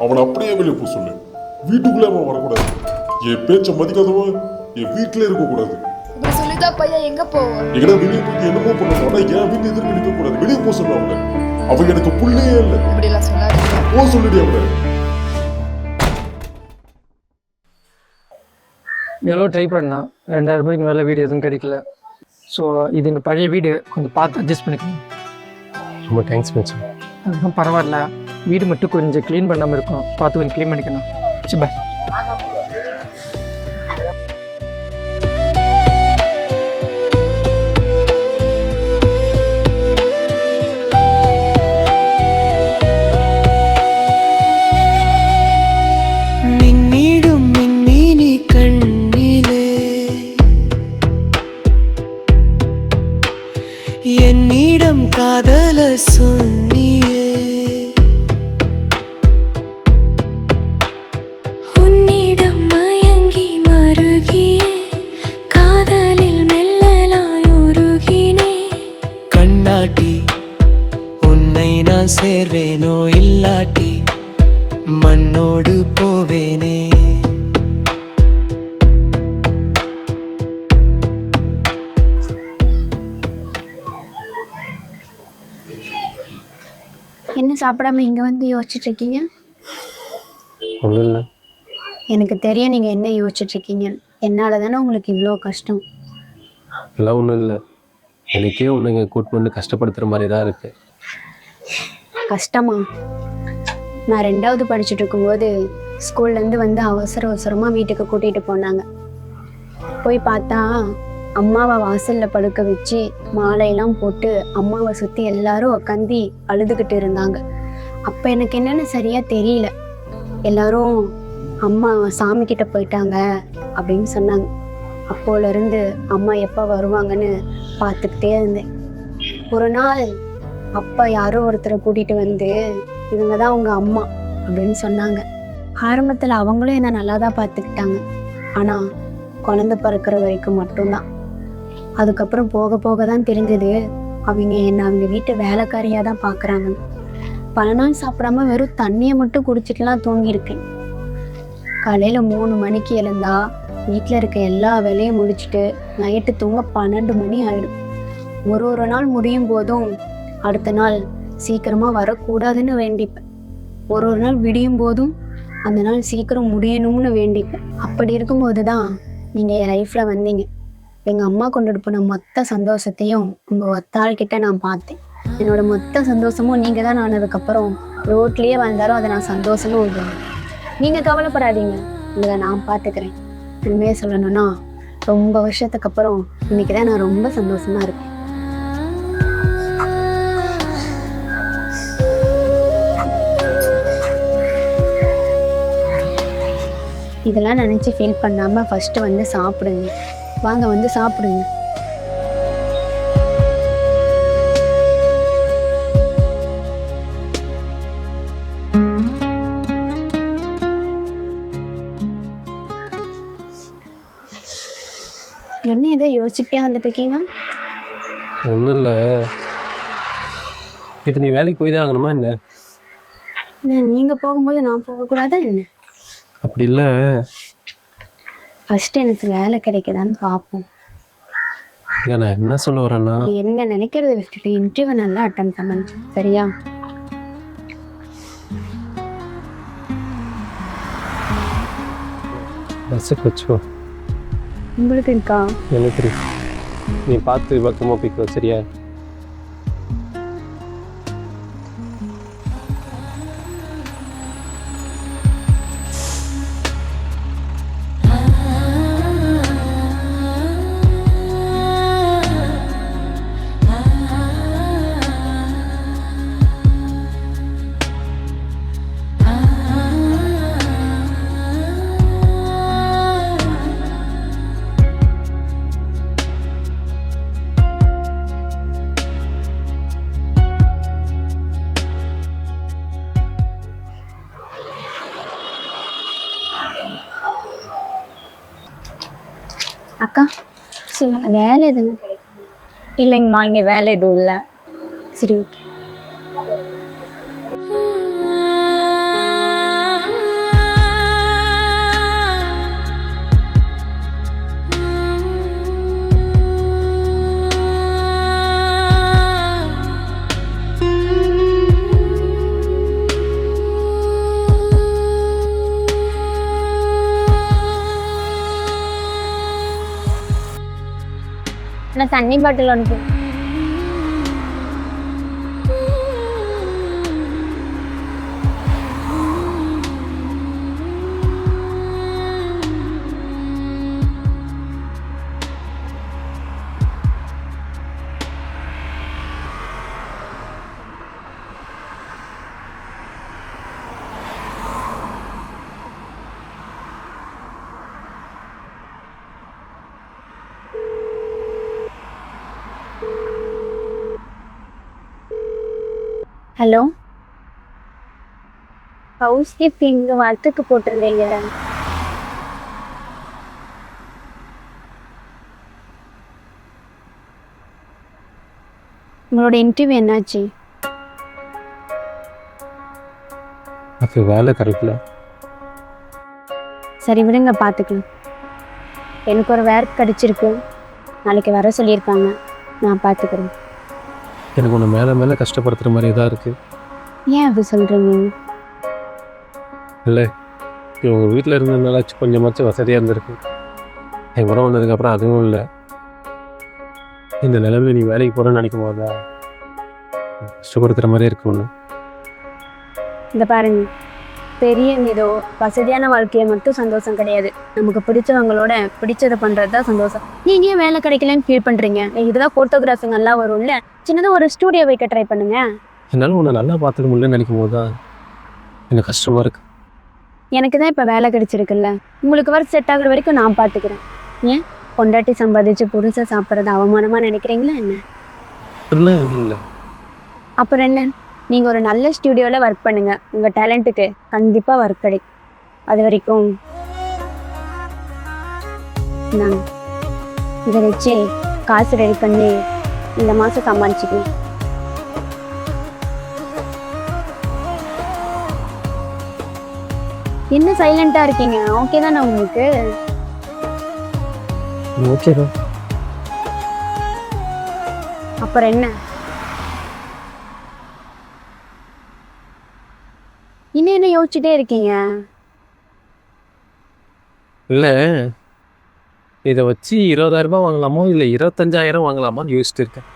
அவனை அப்படியே வெளியே போக சொல்லு. வீட்டுக்குள்ளே அவன் வரக்கூடாது. என் பேச்சை மதிக்காதவன் என் வீட்டிலே இருக்கக்கூடாது. இப்படி சொல்லிதான் பையன் எங்க போவோம்? எங்கடா வெளியே போய் என்னமோ பண்ணணும். ஆனா என் வீட்டு எதிர்க்க நிற்க கூடாது. வெளியே போக சொல்லு அவனை. அவங்க எனக்கு புள்ளையே இல்லை. இப்படி எல்லாம் சொல்லாதீங்க. போக சொல்லிடி அவனை. எவ்வளோ ட்ரை பண்ணால் 2000 ரூபாய்க்கு மேலே வீடு எதுவும் கிடைக்கல. ஸோ இது இந்த பழைய வீடு கொஞ்சம் பார்த்து அட்ஜஸ்ட் பண்ணிக்கணும். ரொம்ப தேங்க்ஸ் மச்சான். அதுவும் பரவாயில்ல, வீடு மட்டும் கொஞ்சம் க்ளீன் பண்ணாமல் இருக்கும், பார்த்து கொஞ்சம் க்ளீன் பண்ணிக்கணும். சரி பாய். என்னிடம் காதல சொன்னியே, உன்னிடம் மயங்கி மருகியே, காதலில் மெல்லலாய் உருகினே. கண்ணாட்டி உன்னை நான் சேர்வேனோ இல்லாட்டி மண்ணோடு போவேனே. என்ன சாப்பிடாம இங்க வந்து யோசிச்சுட்டு இருக்கீங்க? ஒன்றும் இல்லை. எனக்கு தெரியும் நீங்க என்ன யோசிச்சுட்டு இருக்கீங்க. என்னால தானே உங்களுக்கு இவ்வளோ கஷ்டம். எல்லாம் ஒன்றும் இல்லை. எனக்கே ஒன்றுங்க கூட்டு வந்து கஷ்டப்படுத்துகிற மாதிரி தான் இருக்கு. கஷ்டமா? நான் 2வது படிச்சுட்டு இருக்கும்போது ஸ்கூல்லேருந்து வந்து அவசர அவசரமாக வீட்டுக்கு கூட்டிகிட்டு போனாங்க. போய் பார்த்தா அம்மாவை வாசலில் படுக்க வச்சு மாலையெல்லாம் போட்டு அம்மாவை சுற்றி எல்லாரும் உட்காந்து அழுதுகிட்டு இருந்தாங்க. அப்போ எனக்கு என்னென்னு சரியாக தெரியல. எல்லாரும் அம்மா சாமி கிட்ட போயிட்டாங்க அப்படின்னு சொன்னாங்க. அப்போலேருந்து அம்மா எப்போ வருவாங்கன்னு பார்த்துக்கிட்டே இருந்தேன். ஒரு நாள் அப்பா யாரோ ஒருத்தரை கூட்டிகிட்டு வந்து இவங்க தான் அவங்க அம்மா அப்படின்னு சொன்னாங்க. ஆரம்பத்தில் அவங்களும் என்னை நல்லா தான் பார்த்துக்கிட்டாங்க. ஆனால் குழந்தை பிறக்கிற வரைக்கும் மட்டும்தான். அதுக்கப்புறம் போக போக தான் தெரிஞ்சது அவங்க என்னை அவங்க வீட்டு வேலைக்காரியாக தான் பார்க்குறாங்க. பல நாள் சாப்பிடாம வெறும் தண்ணியை மட்டும் குடிச்சிட்டுலாம் தூங்கியிருக்கேன். காலையில் 3 மணிக்கு எழுந்தா வீட்டில் இருக்க எல்லா வேலையும் முடிச்சுட்டு நைட்டு தூங்க 12 மணி ஆகிடும். ஒரு நாள் முடியும் போதும் அடுத்த நாள் சீக்கிரமாக வரக்கூடாதுன்னு வேண்டிப்பேன். ஒரு நாள் விடியும் போதும் அந்த நாள் சீக்கிரம் முடியணும்னு வேண்டிப்பேன். அப்படி இருக்கும்போது தான் நீங்கள் என் லைஃப்பில் வந்தீங்க. எங்கள் அம்மா கொண்டுட்டு போன மொத்த சந்தோஷத்தையும் உங்கள் ஒத்தாள்கிட்ட நான் பார்த்தேன். என்னோட மொத்த சந்தோஷமும் நீங்கள் தான் ஆனதுக்கப்புறம் ரோட்லேயே வந்தாலும் அதை நான் சந்தோஷமும் விடுவேன். நீங்கள் கவலைப்படாதீங்க, உங்களை நான் பார்த்துக்கிறேன். உண்மையாக சொல்லணும்னா ரொம்ப வருஷத்துக்கு அப்புறம் இன்னைக்கு தான் நான் ரொம்ப சந்தோஷமாக இருக்கேன். இதெல்லாம் நினச்சி ஃபீல் பண்ணாமல் ஃபஸ்ட்டு வந்து சாப்பிடுங்க. வாங்க வந்து சாப்பிடுங்க. என்ன இதை யோசிச்சுட்டே வந்துட்டு இருக்கீங்க? ஒன்றும் இல்லை. இப்போ நீ வேலைக்கு போய் தான் ஆகணுமா என்ன? நீங்கள் போகும்போது நான் போகக்கூடாதா என்ன? அப்படி இல்லை. ஃபஸ்ட்டு எனக்கு வேலை கிடைக்குதான்னு பார்ப்போம். இல்லை, நான் என்ன சொல்ல வரேன்னா, என்ன நினைக்கிறத விட்டுட்டு இன்டர்வியூ நல்லா அட்டன் பண்ணுங்க, சரியா? பஸ்ஸுக்கு வச்சுக்கோ. உங்களுக்கு இருக்கா? எனக்கு இருக்கு. நீ பார்த்து பக்கமாக போய்க்கோ, சரியா? அக்கா சொல்லுங்க, வேலை எதுவும்? இல்லைங்கம்மா, இங்கே வேலை எதுவும் இல்லை. சரி, ஓகே. நான் தண்ணி பாட்டில் அனுப்பு. ஹலோ, ஹவுஸ் கீப்பிங் வரத்துக்கு போட்டிருந்தீங்க. உங்களோட இன்டர்வியூ என்னாச்சு? அப்போ வேலை கிடைக்கல. சரி விடுங்க, பார்த்துக்கலாம். எனக்கு ஒரு வேலை கிடைச்சிருக்கு, நாளைக்கு வர சொல்லியிருக்காங்க, நான் பார்த்துக்கிறேன். எனக்கு ஒன்று மேலே மேலே கஷ்டப்படுத்துகிற மாதிரி தான் இருக்குது. ஏன் அப்படி சொல்கிறீங்க? இல்லை, இவங்க வீட்டில் இருந்ததுனாலாச்சும் கொஞ்சமாச்சும் வசதியாக இருந்திருக்கு. என் உரம் வந்ததுக்கப்புறம் அதுவும் இல்லை. இந்த நிலைமையில நீ வேலைக்கு போகிறேன்னு நினைக்கும் போதா கஷ்டப்படுத்துகிற மாதிரியே இருக்கு ஒன்று. இந்த பாருங்க, பெரிய ஏதோ வசதியான வாழ்க்கையை மட்டும் சந்தோஷம் கிடையாது. நமக்கு பிடிச்சவங்களோட பிடிச்சதை பண்ணுறது தான் சந்தோஷம். நீங்கள் ஏன் வேலை கிடைக்கலன்னு ஃபீல் பண்ணுறீங்க? இதுதான் ஃபோட்டோகிராஃபி நல்லா வரும்ல, சின்னதாக ஒரு ஸ்டூடியோ வைக்க ட்ரை பண்ணுங்க. என்னால் உன்னை நல்லா பார்த்துக்க முடியலன்னு நினைக்கும் போது தான் எனக்கு கஷ்டமாக இருக்குது. எனக்கு தான் இப்போ வேலை கிடைச்சிருக்குல்ல, உங்களுக்கு வர செட் ஆகுற வரைக்கும் நான் பார்த்துக்கிறேன். ஏன் பொண்டாட்டி சம்பாதிச்சு புதுசாக சாப்பிட்றது அவமானமாக நினைக்கிறீங்களா என்ன? இல்லை இல்லை, அப்புறம் என்ன, நீங்கள் ஒரு நல்ல ஸ்டூடியோவில் ஒர்க் பண்ணுங்கள், உங்கள் டேலண்ட்டுக்கு கண்டிப்பாக ஒர்க் கிடைக்கும். அது வரைக்கும் நான் இதை வச்சு காசு ரெடி பண்ணி இந்த மாதம் சம்பாதிச்சுக்குவேன். என்ன சைலண்ட்டாக இருக்கீங்க? ஓகே தானே உங்களுக்கு? ஓகே தான். அப்புறம் என்ன, இன்னும் என்ன யோசிச்சுட்டே இருக்கீங்க? இல்லை, இதை வச்சு 20,000 ரூபாய் வாங்கலாமோ இல்லை 25,000 வாங்கலாமான்னு யோசிச்சுட்டு இருக்கேன்.